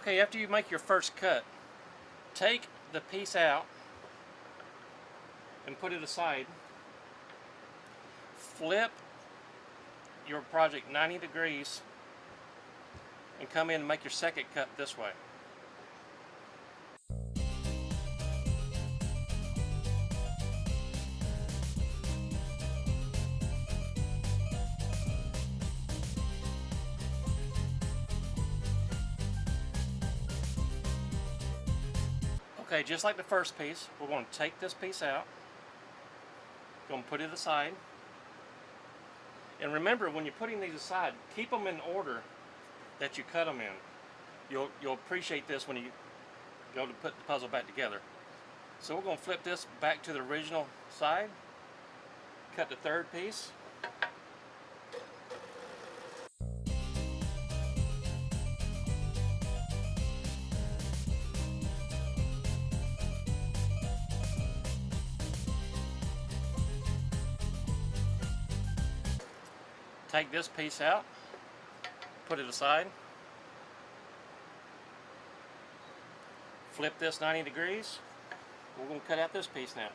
Okay, after you make your first cut, take the piece out and put it aside. Flip your project 90 degrees and come in and make your second cut this way. Okay, just like the first piece, we're going to take this piece out, going to put it aside. And remember, when you're putting these aside, keep them in order that you cut them in. You'll appreciate this when you go to put the puzzle back together. So we're going to flip this back to the original side, cut the third piece. Take this piece out, put it aside, flip this 90 degrees. We're going to cut out this piece now.